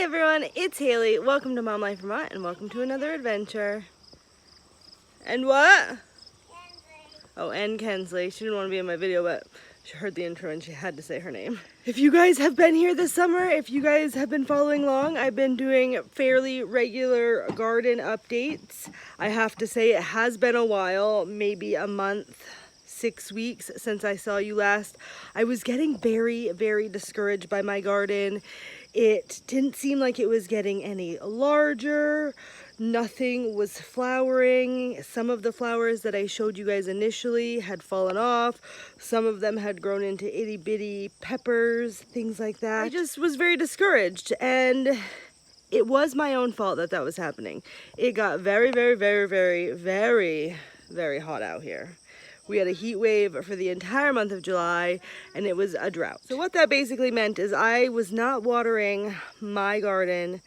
everyone, it's Haley. Welcome to Momlife, Vermont, and welcome to another adventure. And what? Kensley. Oh, and Kensley. She didn't want to be in my video, but she heard the intro and she had to say her name. If you guys have been here this summer, if you guys have been following along, I've been doing fairly regular garden updates. I have to say it has been a while, maybe a month, 6 weeks since I saw you last. I was getting very, very discouraged by my garden. It didn't seem like it was getting any larger. Nothing was flowering. Some of the flowers that I showed you guys initially had fallen off. Some of them had grown into itty bitty peppers, things like that. I just was very discouraged, and it was my own fault that that was happening. It got very, very, very, very, very, very hot out here. We had a heat wave for the entire month of July, and it was a drought. So what that basically meant is I was not watering my garden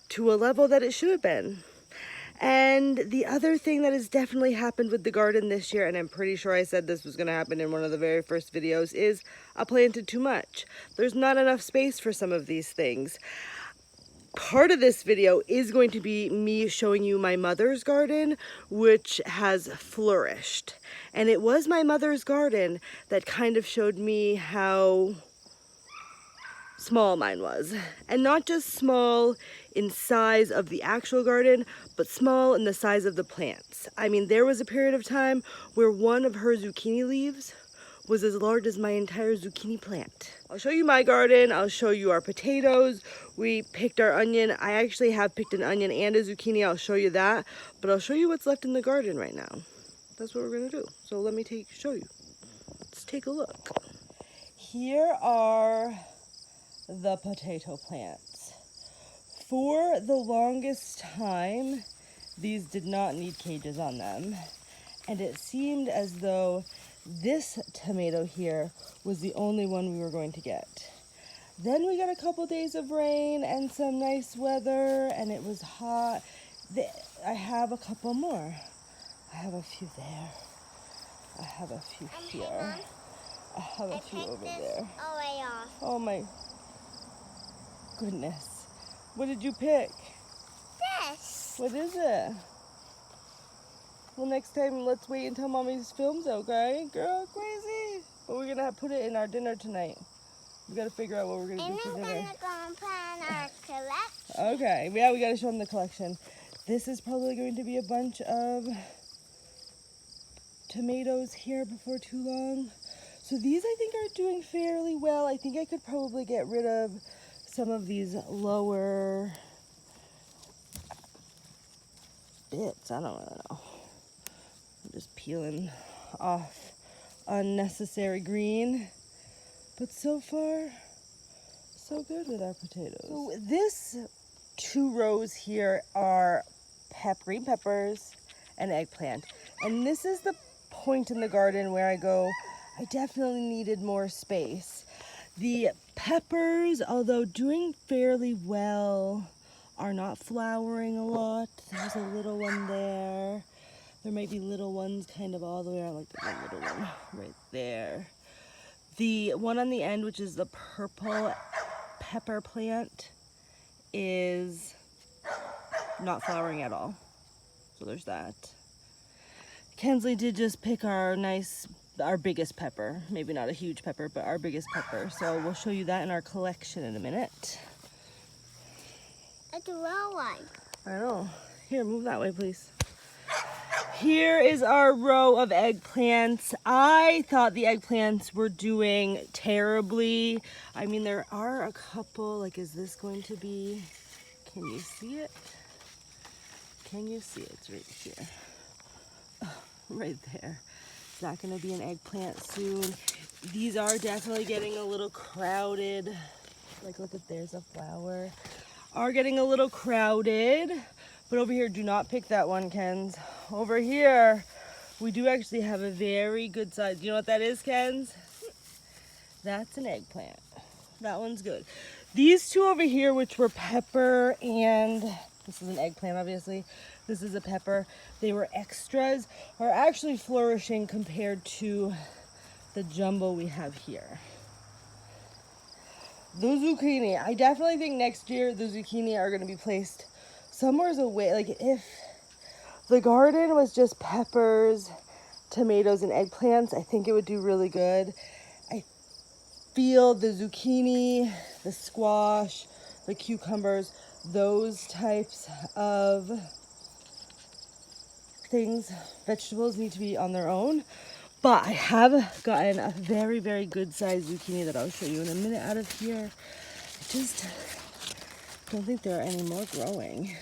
to a level that it should have been. And the other thing that has definitely happened with the garden this year, and I'm pretty sure I said this was going to happen in one of the very first videos, is I planted too much. There's not enough space for some of these things. Part of this video is going to be me showing you my mother's garden, which has flourished. And it was my mother's garden that kind of showed me how small mine was. And not just small in size of the actual garden, but small in the size of the plants. I mean, there was a period of time where one of her zucchini leaves was as large as my entire zucchini plant. I'll show you my garden. I'll show you our potatoes. We picked our onion. I actually have picked an onion and a zucchini. I'll show you that, but I'll show you what's left in the garden right now. That's what we're gonna do. So let me show you. Let's take a look. Here are the potato plants. For the longest time, these did not need cages on them. And it seemed as though this tomato here was the only one we were going to get. Then we got a couple days of rain and some nice weather, and it was hot. I have a couple more. I have a few there. I have a few here. I have a few over there. All the way off. Oh my goodness. What did you pick? This. What is it? Well, next time, let's wait until Mommy's films, okay? Girl, crazy. But we're gonna put it in our dinner tonight. We gotta figure out what we're gonna do for dinner. And we're gonna plan our collection. Okay, yeah, we gotta show them the collection. This is probably going to be a bunch of tomatoes here before too long. So these, I think, are doing fairly well. I think I could probably get rid of some of these lower bits. I don't really know. I'm just peeling off unnecessary green. But so far, so good with our potatoes. So this 2 rows here are green peppers and eggplant. And this is the point in the garden where I go, I definitely needed more space. The peppers, although doing fairly well, are not flowering a lot. There's a little one there. There might be little ones kind of all the way around, like the little one right there. The one on the end, which is the purple pepper plant, is not flowering at all. So there's that. Kensley did just pick our biggest pepper. Maybe not a huge pepper, but our biggest pepper. So we'll show you that in our collection in a minute. It's a little one. I know. Here, move that way, please. Here is our row of eggplants. I thought the eggplants were doing terribly. I mean, there are a couple, like, is this going to be, can you see it? Can you see it? It's right here. Oh, right there. It's not going to be an eggplant soon. These are definitely getting a little crowded. Like, look at, there's a flower. Are getting a little crowded. But over here, do not pick that one, Kens. Over here, we do actually have a very good size. You know what that is, Kens? That's an eggplant. That one's good. These 2 over here, which were pepper and, this is an eggplant, obviously. This is a pepper. They were extras, are actually flourishing compared to the jumbo we have here. The zucchini, I definitely think next year the zucchini are going to be placed somewhere away. Like if the garden was just peppers, tomatoes, and eggplants, I think it would do really good. I feel the zucchini, the squash, the cucumbers, those types of things, vegetables need to be on their own. But I have gotten a very, very good sized zucchini that I'll show you in a minute out of here. I just don't think there are any more growing.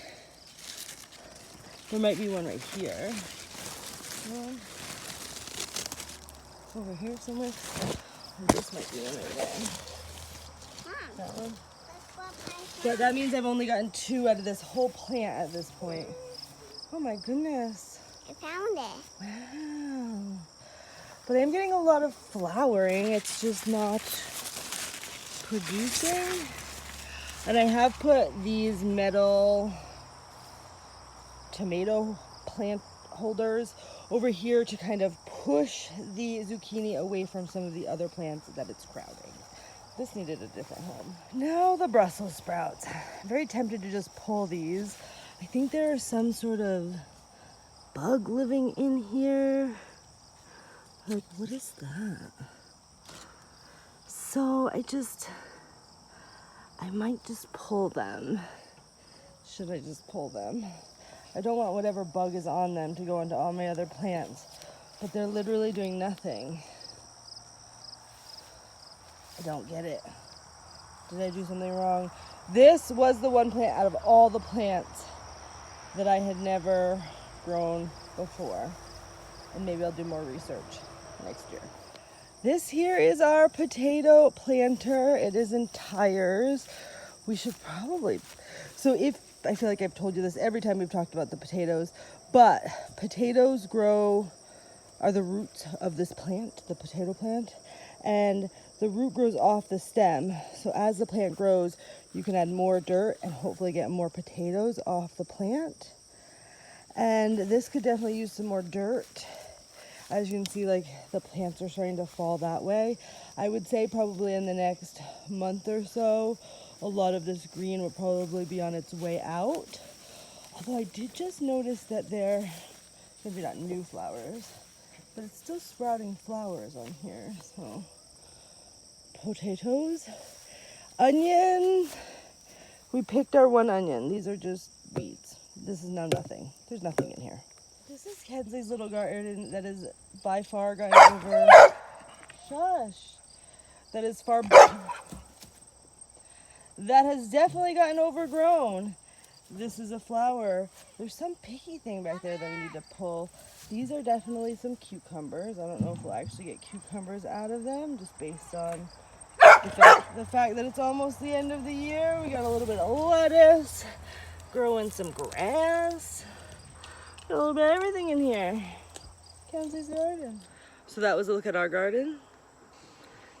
There might be one right here. One over here somewhere. Oh, this might be one right there. Mom, That one. that's what I But that means I've only gotten 2 out of this whole plant at this point. Oh my goodness. found it. Wow. But I'm getting a lot of flowering. It's just not producing. And I have put these metal tomato plant holders over here to kind of push the zucchini away from some of the other plants that it's crowding. This needed a different home. Now the Brussels sprouts. I'm very tempted to just pull these. I think there are some sort of bug living in here. Like, what is that? So I might just pull them. Should I just pull them? I don't want whatever bug is on them to go into all my other plants, but they're literally doing nothing. I don't get it. Did I do something wrong? This was the one plant out of all the plants that I had never grown before. And maybe I'll do more research next year. This here is our potato planter. It is in tires. We should probably, I feel like I've told you this every time we've talked about the potatoes, but potatoes are the roots of this plant, the potato plant, and the root grows off the stem. So as the plant grows, you can add more dirt and hopefully get more potatoes off the plant. And this could definitely use some more dirt. As you can see, like the plants are starting to fall that way. I would say probably in the next month or so, a lot of this green will probably be on its way out. Although I did just notice that they're maybe not new flowers, but it's still sprouting flowers on here. So potatoes, onion. We picked our one onion. These are just weeds. This is now nothing. There's nothing in here. This is Kenzie's little garden that is by far gotten over. Shush. That is far. That has definitely gotten overgrown. This is a flower. There's some picky thing back there that we need to pull. These are definitely some cucumbers. I don't know if we'll actually get cucumbers out of them, just based on the fact that it's almost the end of the year. We got a little bit of lettuce, growing some grass. Got a little bit of everything in here. Kenzie's garden. So that was a look at our garden.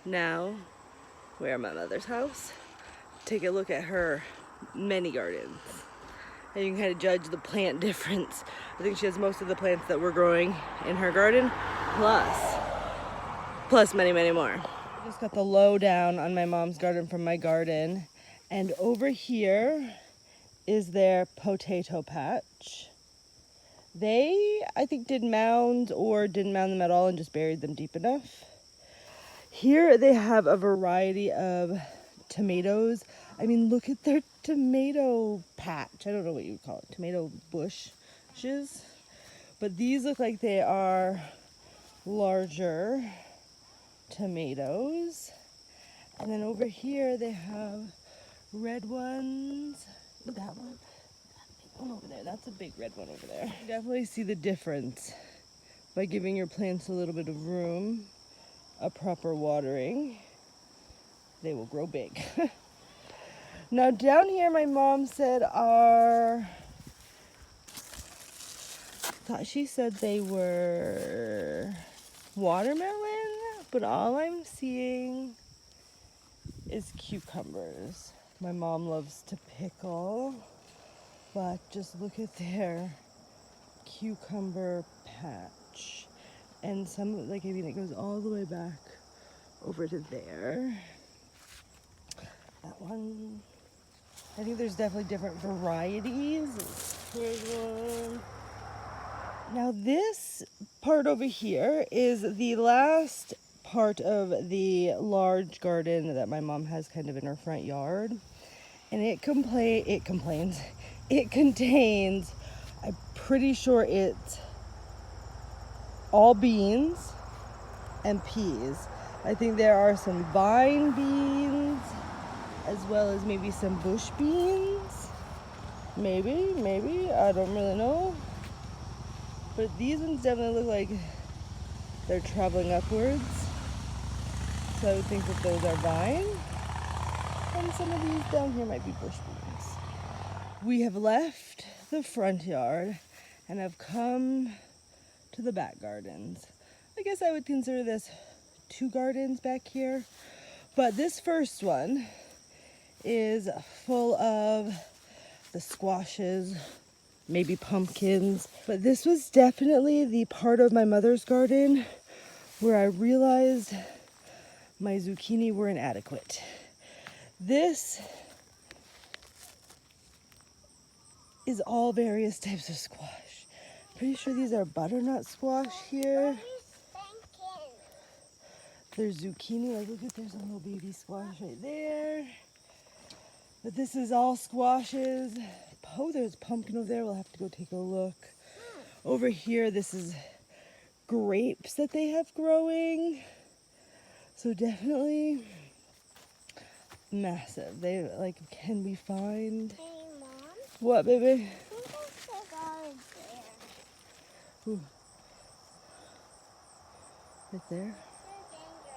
Now we're at my mother's house. Take a look at her many gardens. And you can kind of judge the plant difference. I think she has most of the plants that we're growing in her garden, plus many, many more. I just got the lowdown on my mom's garden from my garden. And over here is their potato patch. They, I think, did mounds or didn't mound them at all and just buried them deep enough. Here they have a variety of tomatoes. I mean, look at their tomato patch. I don't know what you would call it, tomato bushes. But these look like they are larger tomatoes. And then over here they have red ones. That one. One over there. That's a big red one over there. You definitely see the difference by giving your plants a little bit of room, a proper watering. They will grow big. Now down here, my mom said she said they were watermelon, but all I'm seeing is cucumbers. My mom loves to pickle. But just look at their cucumber patch. And some, like, I mean, it goes all the way back over to there. That one. I think there's definitely different varieties. Here's one. Now this part over here is the last part of the large garden that my mom has kind of in her front yard. And it contains, I'm pretty sure it's all beans and peas. I think there are some vine beans as well as maybe some bush beans. Maybe, I don't really know. But these ones definitely look like they're traveling upwards. So I would think that those are vine. And some of these down here might be bush beans. We have left the front yard and have come to the back gardens. I guess I would consider this 2 gardens back here. But this first one is full of the squashes, maybe pumpkins. But this was definitely the part of my mother's garden where I realized my zucchini were inadequate. This is all various types of squash. Pretty sure these are butternut squash here. There's zucchini. Like, look at, there's a little baby squash right there. But this is all squashes. Oh, there's pumpkin over there. We'll have to go take a look. Over here, this is grapes that they have growing. So definitely massive. They, like, can we find... Hey, Mom. What, baby? I think there's a garden there. Ooh. Right there. They're dangerous.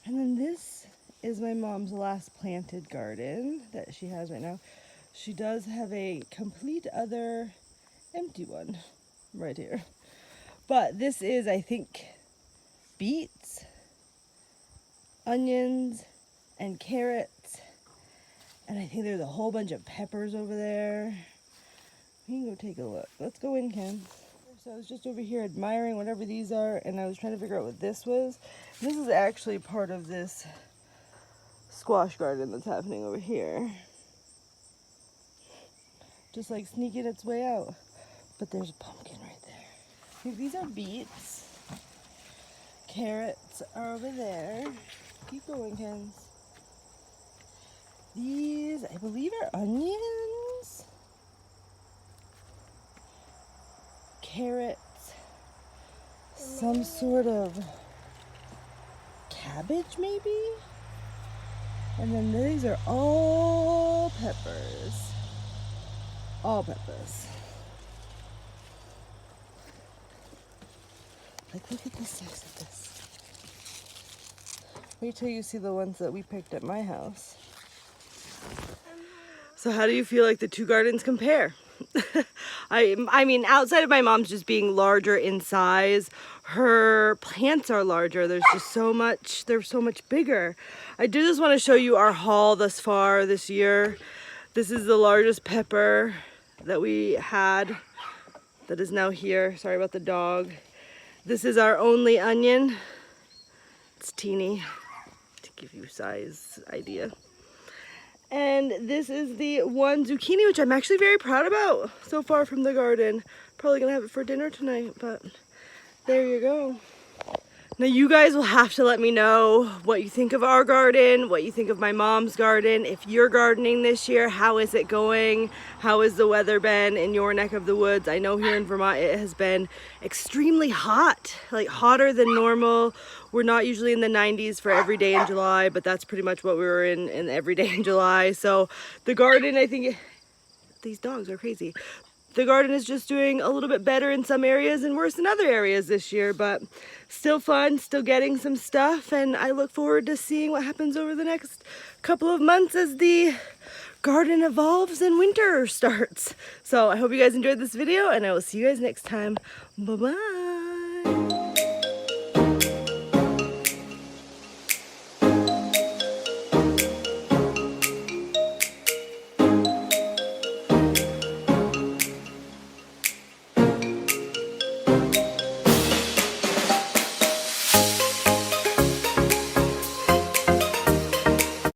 And then this is my mom's last planted garden that she has right now. She does have a complete other empty one right here. But this is, I think, beets, onions, and carrots. And I think there's a whole bunch of peppers over there. We can go take a look. Let's go in, Ken. So I was just over here admiring whatever these are, and I was trying to figure out what this was. This is actually part of this squash garden that's happening over here. Just like sneaking its way out. But there's a pumpkin right there. I think these are beets. Carrots are over there. Keep going, Ken. These, I believe, are onions. Carrots. Some sort of cabbage, maybe? And then these are all peppers. All peppers. Like, look at the size of this. Wait till you see the ones that we picked at my house. So how do you feel like the 2 gardens compare? I mean, outside of my mom's just being larger in size, her plants are larger. There's just so much, they're so much bigger. I do just want to show you our haul thus far this year. This is the largest pepper that we had that is now here. Sorry about the dog. This is our only onion. It's teeny, to give you size idea. And this is the one zucchini, which I'm actually very proud about so far from the garden. Probably gonna have it for dinner tonight, but there you go. Now you guys will have to let me know what you think of our garden, what you think of my mom's garden. If you're gardening this year, how is it going? How has the weather been in your neck of the woods? I know here in Vermont it has been extremely hot, like hotter than normal. We're not usually in the 90s for every day in July, but that's pretty much what we were in every day in July. So the garden, I think, these dogs are crazy. The garden is just doing a little bit better in some areas and worse in other areas this year, but still fun, still getting some stuff, and I look forward to seeing what happens over the next couple of months as the garden evolves and winter starts. So I hope you guys enjoyed this video, and I will see you guys next time. Bye-bye.